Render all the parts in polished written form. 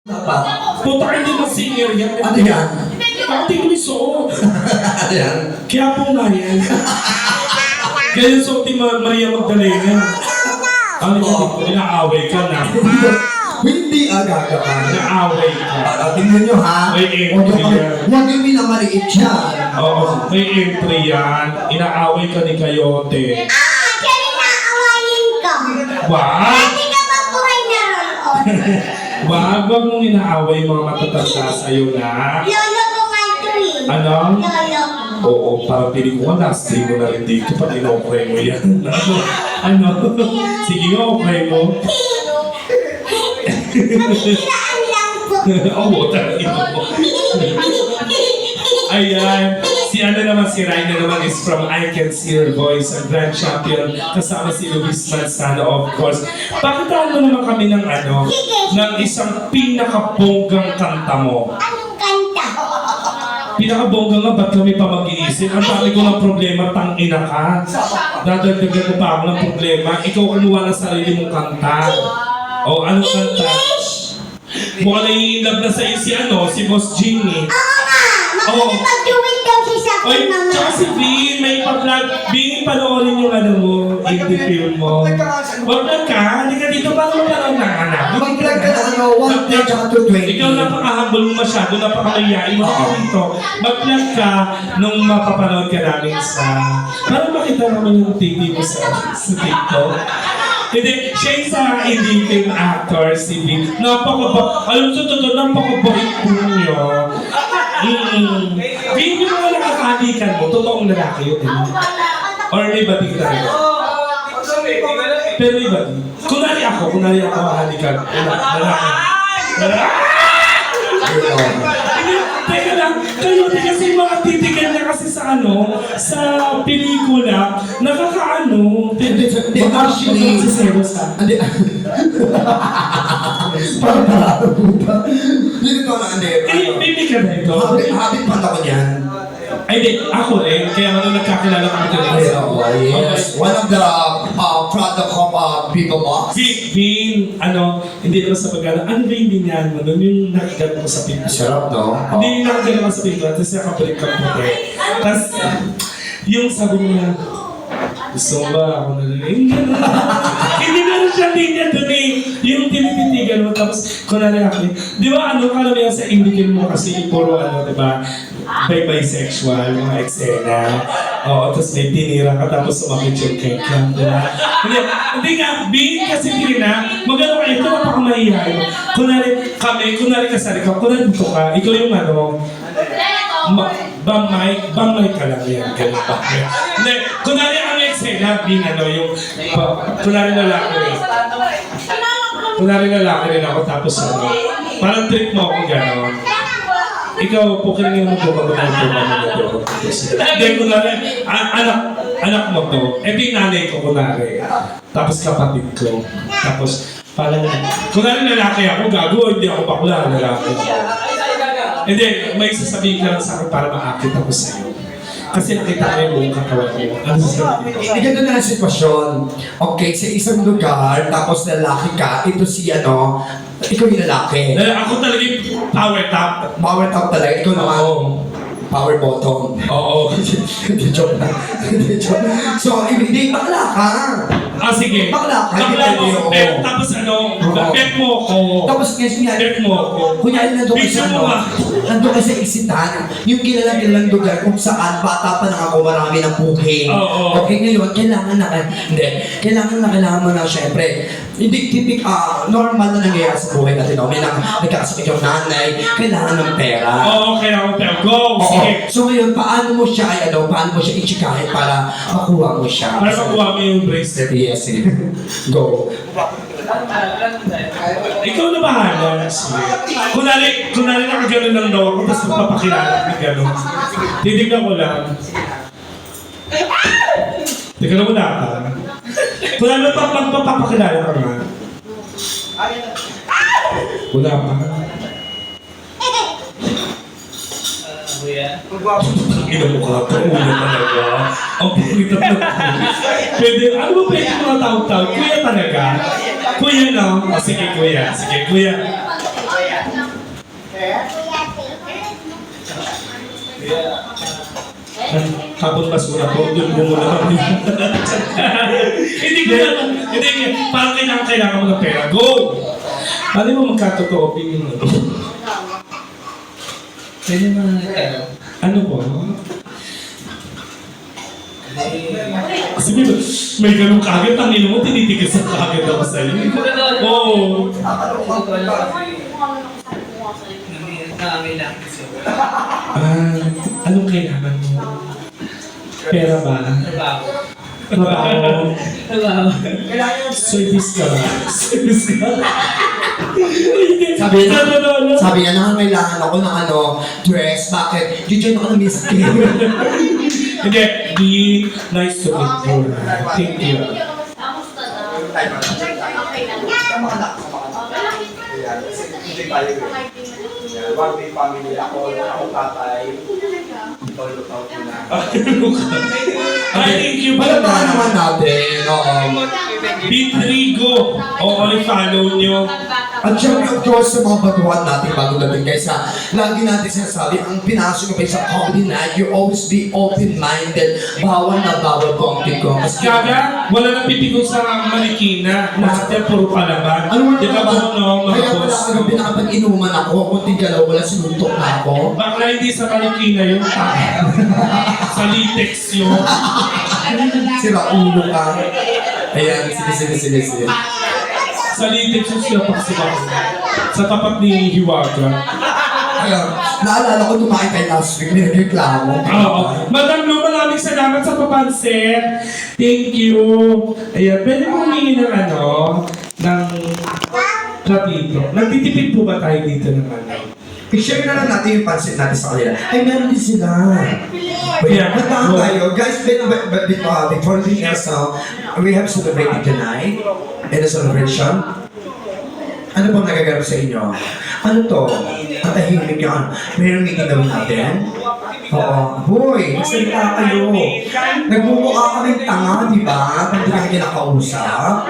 Puta ka hindi mas senior yan. Ano yan? Pati ko suot. Ano yan? Kaya po nga yan. Ganyan suot ni Maria Magdalena. Ano yan? Inaaway ka na. Hindi agaga ka. Inaaway ka. Tingnan nyo ha. May entry yan. Huwag yung minamaliit yan. Oo, may entry yan. Inaaway ka ni Coyote. Kaya inaawayin ka. Wag! Hindi ka mabuhay na roon. Wag mong inaaway mga matatanda sa'yo na. Lolo ko nga ito eh. Ano? Lolo ko. Oo, parang pili ko nga last day mo na rin dito pag in-okay mo yan. Ano? Sige nga, okay mo. Mabibilaan lang po. Oo, talaga mo. Ayan. Si ano naman, si Ryan naman is from I Can See Her Voice, ang grand champion. Kasama si Luis Manzano, of course. Pakitaan mo naman kami ng ano, ng isang pinakabonggang kanta mo. Anong kanta? Pinakabongga nga, ba't kami pa mag-iisip? Ang dami ko ng problema, tang-ina ka. Dadagdagan ko pa ako ng problema. Ikaw kumuha ng sarili mong kanta. O, anong kanta? Mukhang nai-inlove na sa'yo si ano, si Boss Jimmy. Oo nga. Makikipag-duwit daw siya sa Oy, akin naman. tsaka si Vin, may pa-vlog. Vin, panoorin yung ano mo, indie film mo. Mag-vlog ka, hindi ka dito para mapanood ng anak. Mag-vlog ka na ano, 1 day tsaka 220. Ikaw napaka-humble mo masyado, napaka-mayayain mo ako dito. Mag-vlog ka nung mapapanood ka namin sa... Para makita naman yung titi mo sa TikTok. Hindi, siya yung sa indie film actor, si Vin. Alam sa totoo, napakabait po niya. Vin, yung mga nakakalikan mo, totoong lalaki yun. Or may bating talaga. Pero may bating. Kunwari ako halikan. Lalaki. Teka lang, kayo kasi mga titigan niya kasi sa ano, sa pelikula, nakakaano. Hindi, actually, si Seros ha. Hindi. Parang parang puta. Hindi ko na, hindi. Hindi ka na ito. Habit pa ako niyan. Ay, di, ako rin. Kaya ano nagkakilala kami kanina. Yes. One of the product of People Box. Vin, ano, hindi naman sa pag-ano, ano ba yung binyan mo nun? Yung nakagat ko sa pinto. Sarap, no? Hindi yung nakagat ko sa pinto, tapos nakabalik ka puti. Tapos, yung sabi mo na, gusto mo ba ako na rin? Hindi meron siyang linya dun eh. Yung tinititigan mo, tapos kunwari ako eh. Di ba ano, kalamihan sa indie mo kasi puro ano, di ba? Bisexual, mga eksena. Oo, tapos may tinira ka, tapos sumakit yung cake lang, di ba? Hindi nga, Bin, kasi hindi na, magano ka, ito napakamahihayo. Kunwari kasali ka, kunwari dito ka, ikaw yung ano, bamay ka lang yan, ganun ba? Hindi, kunwari ang eksena, Bin, ano, yung, kunwari lalaki rin. Kunwari lalaki rin ako, tapos ano, parang trip mo ako gano'n. Ikaw, po kilingin mo po kung ano. Hindi, kunwari, anak mo to. Ito yung nanay ko, kunwari. Tapos kapatid ko. Tapos, parang, kunwari lalaki ako, gago, hindi ako bakla, lalaki ako. Hindi, may sasabihin ka lang sa akin para maakit ako sa'yo. Kasi nakita ko yung buong katawan mo. Ano sasabihin ko? Ganito na ang sitwasyon. Okay, sa isang lugar, tapos lalaki ka, ito si ano, ikaw yung lalaki. Ako talaga yung power top. Power top talaga, ikaw naman. Oo. Power bottom. Oo. Hindi, joke lang. Hindi, joke. So, hindi, bakla ka. Ah, sige. Bakla ka. Bakla Hindi, mo. oo. Tapos ano, Oo. bet mo ako. Tapos kasi nga, Bet mo ako. kunyari nandun ka Picture sa mo ano, ba? nandun ka sa isitan, yung kilalang lugar kung saan bata pa lang ako marami ng buhay. Oo. Okay, ngayon, kailangan mo na syempre, hindi tipik, normal na nangyayari sa buhay natin. No? May nagkakasakit yung nanay, kailangan ng pera. Oo, kailangan mo pero go. Oo. Sige. So ngayon, paano mo siya i-chikahin para makuha mo siya? Para makuha mo yung bracelet. Yes, sige. Go. Ikaw na bahala. Sige. Kunwari nakagano lang daw ako, tapos magpapakilala ka gano'n. Titignan ko lang. Teka lang wala ka. Kunwari magpapakilala ka nga. Wala pa. Ina mo ka, kuya talaga. Ang pangit na pwede, ano ba pwede mga tawag-tawag? Kuya talaga. Kuya no? O sige kuya. Sige kuya. Kapag basura po, doon mo muna kami. Hindi ko hindi, parang kailangan mo ng pera. Go! Paano mo magkatotoo opinion mo? Pwede mo Ano po? Kasi may ganun kagad, ang ino mo, tinitigas ang kagad ako sa'yo. Oo. Anong kailangan mo? Pera ba? Trabaho. Service ka ba? Service ka? Sabi niya, nangangailangan ako ng dress. Bakit? Diyan ako ng Miss Kim. Hindi, Di, nice to meet you. Thank you. One-day family ako tatay. Ito lukaw ko na. Ay, thank you. Palatahan naman natin. Oo. Bitrigo. Oo, i-follow nyo. At syempre, of course, sa mga baguhan natin bago natin guys ha, lagi natin sinasabi, ang pinasok ko sa comedy night, you always be open-minded. Bawal na bawal po ang ko. Mas Gaga, wala nang pipigong sa Marikina. Lahat yan, puro palaban. Ano mo Di ba po, no, mga Kaya pala boss? ako pinakapag-inuman ako, kunting galaw, wala sinuntok na ako. Bakla hindi sa Marikina yun. Sa Litex yun. Sira ulo ka. Ayan, sige. Sa Litex yung sila paksibaw. Sa tapat ni Hiwaga. Ayun, naalala ko tumakin kay last week, may nagreklamo. Oo. Madam Lu, maraming salamat sa papansin. Thank you. Ayan, pwede mo humingi ng ng platito. Nagtitipid po ba tayo dito ng I-share na lang natin yung pansit natin sa kanila. Ay, meron din sila. Wait, Yeah. nagtahan tayo. Guys, before anything else now, we have celebrated tonight in a celebration. Ano pong nagagarap sa inyo? Ano to? Ang tahimik yan. Mayroong meeting gawin natin? Oo. Hoy, magsalita kayo. Nagmumukha kaming tanga, di ba? Pag di kami kinakausap.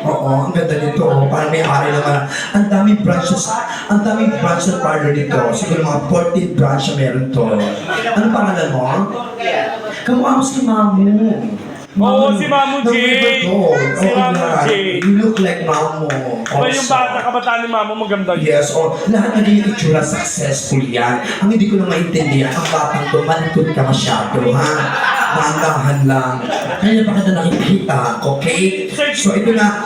Oo, ang ganda nito. Parang may ari naman. Ang daming branches. Ang daming branch na parlor dito. Siguro mga 14 branch na meron to. Ano pangalan mo? Kamukha mo si Mamu. Oo, si Mamu J. Si Mamu J. You look like Mamu. Ba yung bata, kabataan ni Mama, maganda yun. Yes, lahat na yung itsura successful yan. Ang hindi ko na maintindihan, ang batang to, malikot ka masyado, ha? Dahan-dahan lang. Kaya ba kita nakikita, okay? So ito na,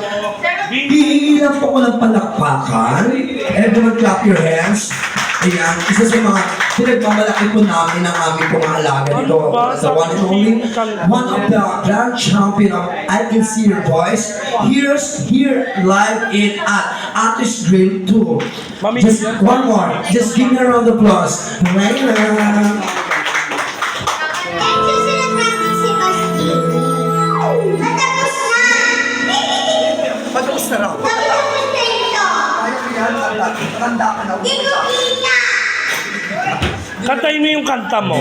hihilang po ko ng palakpakan. Everyone clap your hands. Ayan, isa sa mga pinagmamalaki po namin ang aming pangalaga nito. The one and only, one of the grand champion of I Can See Your Voice. Here live in at Artist Drill 2. Just one more. Just give me a round of applause. Right now. Patapos na raw. Tanda ka na. Kantayin mo yung kanta mo.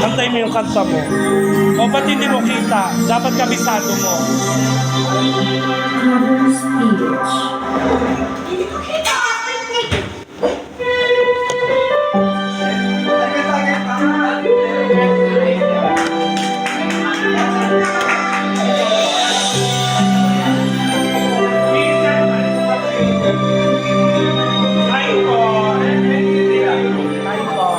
Kantayin mo yung kanta mo. O ba't hindi mo kita? Dapat kabisado mo. Kain po. Kain po.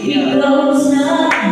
He blows up.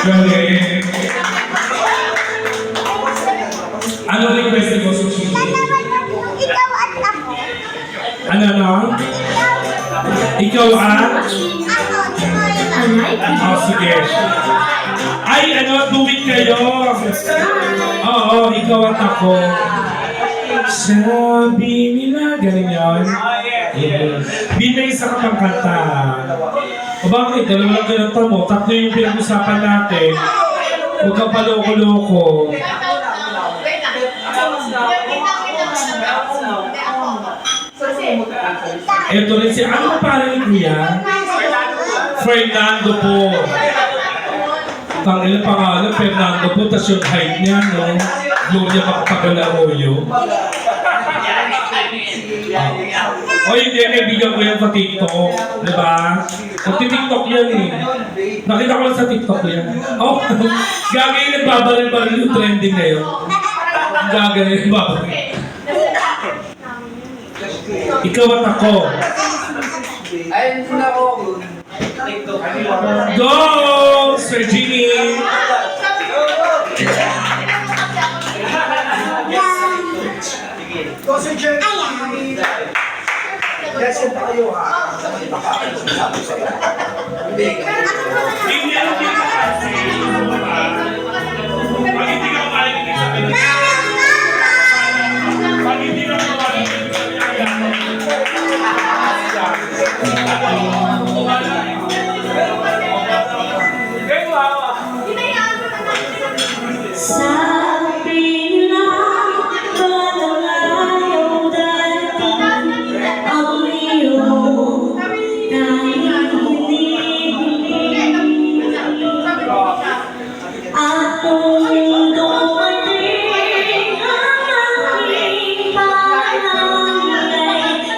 Galing. Ano request mo, Sushi? Ikaw at ako. Ano, no? Ikaw at? Ako, ikaw. Oh, sige. Ay, ano, tuwid kayo. Oo, ikaw at ako. Sabi nila, galing yun. Binay sa kapang kanta. O bakit? Dalawa lang ganito mo. Tatlo yung pinag-usapan natin. Huwag kang paloko-loko. Ito rin si, ano ang pangalan ni Kuya? Fernando po. Tangin ang pangalan, Fernando po, tas yung height niya, no? Gloria Makapagalaoyo. O hindi, kaibigan ko yan sa TikTok. Diba? Magti-TikTok yan eh. Nakita ko lang sa TikTok yan. Oh, gagawin nagbabaril-baril yung trending ngayon. Gagawin nagbabaril. Ikaw at ako. Ayun na ako. Go, Sir Jimmy! Kasi dyan. Ayan. Kasi tayo ha. Baka ano sinasabi sa'yo. Hindi. Hindi ano pinakapansin. Pag hindi ka marinig sa pinag- Pag hindi ka marinig Sabi nila malalayo dating ang iyong nahihiling at kung dumating ang aking pangarap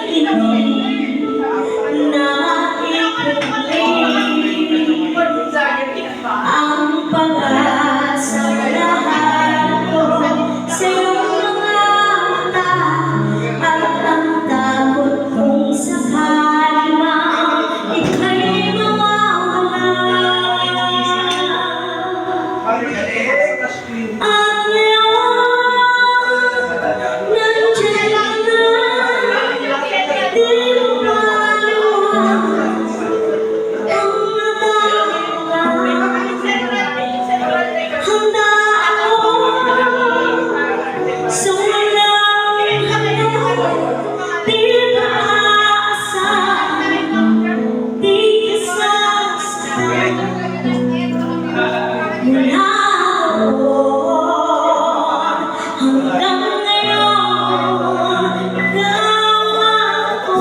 hindi na ikuling ang pag-asa lahat ko sa iyong mga mata at ang takot kung sakali man ika'y mawawala. At ngayon, nandiyan na, di mo maluwag ang natawag. Handa ako sa walang hanggan, di maaasahan, di kasastan. Mula noon hanggang ngayon, ikaw ako.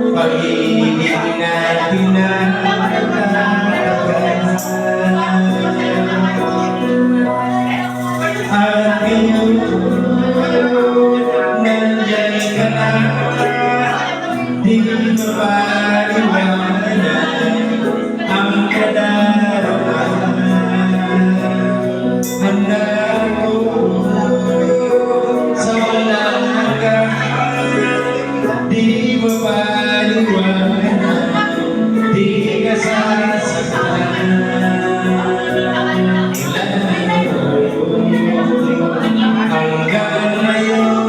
Pag-ibig natin na at ngayon, nandyan ka na, di mapaliwanag ang kadaramahan. Handa ako sa walang hanggan, di mapaliwanag, di ka sasaktan. Hanggang ngayon,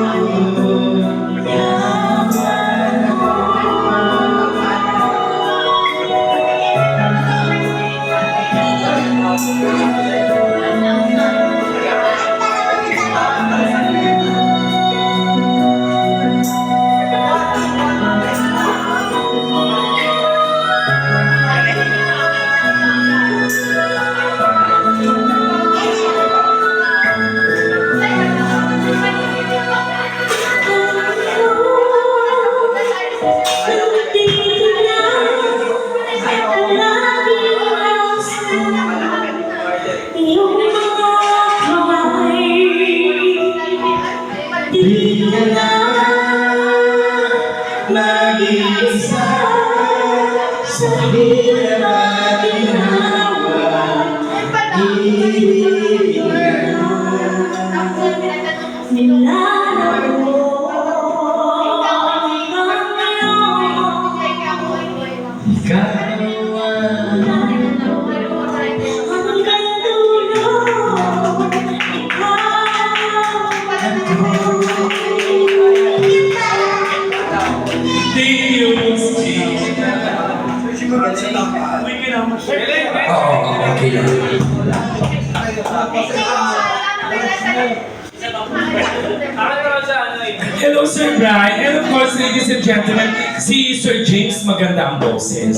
Hello, Sir Brian. And of course, ladies and gentlemen, si Sir James, maganda ang boses.